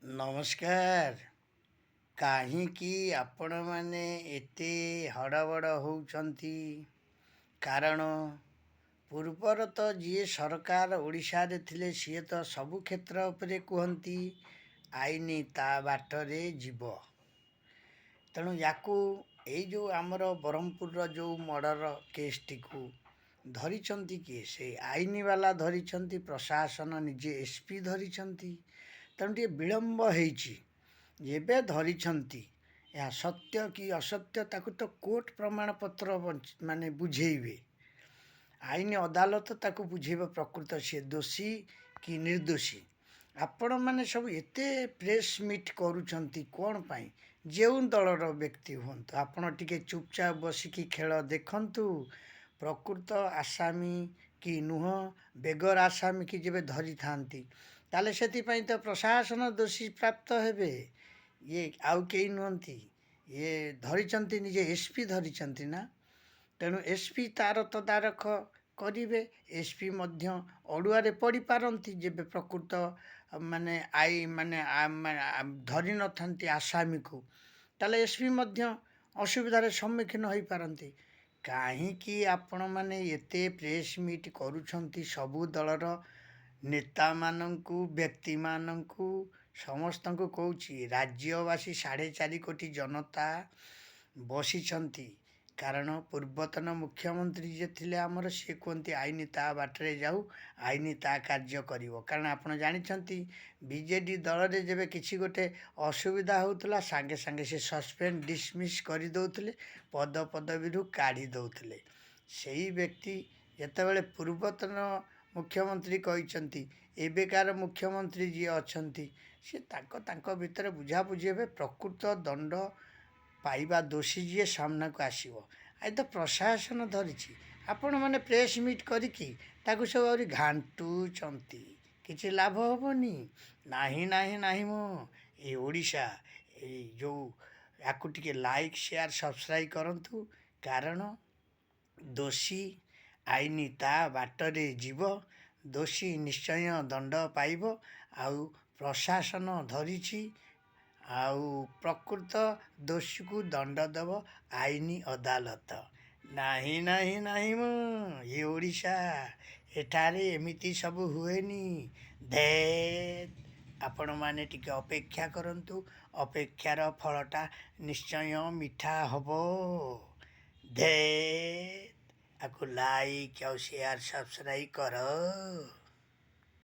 ନମସ୍କାର। କାହିଁକି ଆପଣମାନେ ଏତେ ହଡ଼ବଡ଼ ହେଉଛନ୍ତି? କାରଣ ପୂର୍ବର ତ ଯିଏ ସରକାର ଓଡ଼ିଶାରେ ଥିଲେ ସିଏ ତ ସବୁ କ୍ଷେତ୍ର ଉପରେ କୁହନ୍ତି ଆଇନ ତା ବାଟରେ ଯିବ। ତେଣୁ ୟାକୁ ଏଇ ଯେଉଁ ଆମର ବ୍ରହ୍ମପୁରର ଯେଉଁ ମର୍ଡ଼ର କେସ୍ଟିକୁ ଧରିଛନ୍ତି କିଏ? ସେ ଆଇନବାଲା ଧରିଛନ୍ତି, ପ୍ରଶାସନ ନିଜେ ଏସ୍ପି ଧରିଛନ୍ତି। ତେଣୁ ଟିକେ ବିଳମ୍ବ ହେଇଛି। ଯେବେ ଧରିଛନ୍ତି, ଏହା ସତ୍ୟ କି ଅସତ୍ୟ ତାକୁ ତ କୋର୍ଟ ପ୍ରମାଣପତ୍ର ମାନେ ବୁଝେଇବେ। ଆଇନ ଅଦାଲତ ତାକୁ ବୁଝେଇବ ପ୍ରକୃତ ସିଏ ଦୋଷୀ କି ନିର୍ଦ୍ଦୋଷୀ। ଆପଣମାନେ ସବୁ ଏତେ ପ୍ରେସ୍ ମିଟ୍ କରୁଛନ୍ତି କ'ଣ ପାଇଁ? ଯେଉଁ ଦଳର ବ୍ୟକ୍ତି ହୁଅନ୍ତୁ, ଆପଣ ଟିକେ ଚୁପଚାପ ବସିକି ଖେଳ ଦେଖନ୍ତୁ। ପ୍ରକୃତ ଆସାମୀ କି ନୁହଁ, ବେଗର ଆସାମୀ କି ଯେବେ ଧରିଥାନ୍ତି, ତାହେଲେ ସେଥିପାଇଁ ତ ପ୍ରଶାସନ ଦୋଷୀ ପ୍ରାପ୍ତ ହେବେ। ଇଏ ଆଉ କେହି ନୁହନ୍ତି, ଇଏ ଧରିଛନ୍ତି ନିଜେ ଏସ୍ପି ଧରିଛନ୍ତି ନା। ତେଣୁ ଏସ୍ପି ତା'ର ତଦାରଖ କରିବେ। ଏସ୍ପି ମଧ୍ୟ ଅଡ଼ୁଆରେ ପଡ଼ିପାରନ୍ତି ଯେବେ ପ୍ରକୃତ ମାନେ ଧରିନଥାନ୍ତି ଆସାମୀକୁ, ତାହେଲେ ଏସ୍ପି ମଧ୍ୟ ଅସୁବିଧାରେ ସମ୍ମୁଖୀନ ହୋଇପାରନ୍ତି। କାହିଁକି ଆପଣମାନେ ଏତେ ପ୍ରେସ୍ ମିଟ୍ କରୁଛନ୍ତି? ସବୁ ଦଳର ନେତାମାନଙ୍କୁ, ବ୍ୟକ୍ତିମାନଙ୍କୁ, ସମସ୍ତଙ୍କୁ କହୁଛି, ରାଜ୍ୟବାସୀ 4.5 କୋଟି ଜନତା ବସିଛନ୍ତି। କାରଣ ପୂର୍ବତନ ମୁଖ୍ୟମନ୍ତ୍ରୀ ଯିଏ ଥିଲେ ଆମର, ସିଏ କୁହନ୍ତି ଆଇନ ତା ବାଟରେ ଯାଉ, ଆଇନ ତା କାର୍ଯ୍ୟ କରିବ। କାରଣ ଆପଣ ଜାଣିଛନ୍ତି ବିଜେଡ଼ି ଦଳରେ ଯେବେ କିଛି ଗୋଟେ ଅସୁବିଧା ହେଉଥିଲା, ସାଙ୍ଗେ ସାଙ୍ଗେ ସେ ସସ୍ପେଣ୍ଡ ଡିସମିସ୍ କରିଦେଉଥିଲେ, ପଦପଦବୀରୁ କାଢ଼ି ଦେଉଥିଲେ। ସେଇ ବ୍ୟକ୍ତି ଯେତେବେଳେ ପୂର୍ବତନ ମୁଖ୍ୟମନ୍ତ୍ରୀ କହିଛନ୍ତି, ଏବେକାର ମୁଖ୍ୟମନ୍ତ୍ରୀ ଯିଏ ଅଛନ୍ତି ସେ ତାଙ୍କ ଭିତରେ ବୁଝାବୁଝି ହେବେ। ପ୍ରକୃତ ଦଣ୍ଡ ପାଇବା ଦୋଷୀ ଯିଏ ସାମ୍ନାକୁ ଆସିବ। ଆଜି ତ ପ୍ରଶାସନ ଧରିଛି, ଆପଣମାନେ ପ୍ରେସ୍ ମିଟ୍ କରିକି ତାକୁ ସବୁ ଆହୁରି ଘାଣ୍ଟୁଛନ୍ତି। କିଛି ଲାଭ ହେବନି। ନାହିଁ ନାହିଁ ନାହିଁ ମୁଁ ଏଇ ଓଡ଼ିଶା, ଏଇ ଯେଉଁ ୟାକୁ ଟିକେ ଲାଇକ୍, ସେୟାର, ସବସ୍କ୍ରାଇବ୍ କରନ୍ତୁ। କାରଣ ଦୋଷୀ ଆଇନ ତା ବାଟରେ ଯିବ, ଦୋଷୀ ନିଶ୍ଚୟ ଦଣ୍ଡ ପାଇବ। ଆଉ ପ୍ରଶାସନ ଧରିଛି, ଆଉ ପ୍ରକୃତ ଦୋଷୀକୁ ଦଣ୍ଡ ଦେବ ଆଇନ ଅଦାଲତ। ନାହିଁ ନାହିଁ ନାହିଁ ମୁଁ ଏ ଓଡ଼ିଶା, ଏଠାରେ ଏମିତି ସବୁ ହୁଏନି। ଆପଣମାନେ ଟିକେ ଅପେକ୍ଷା କରନ୍ତୁ, ଅପେକ୍ଷାର ଫଳଟା ନିଶ୍ଚୟ ମିଠା ହେବ। ଆକୁ ଲାଇକ୍ ଆଉ ସେୟାର ସବସ୍କ୍ରାଇବ୍ କର।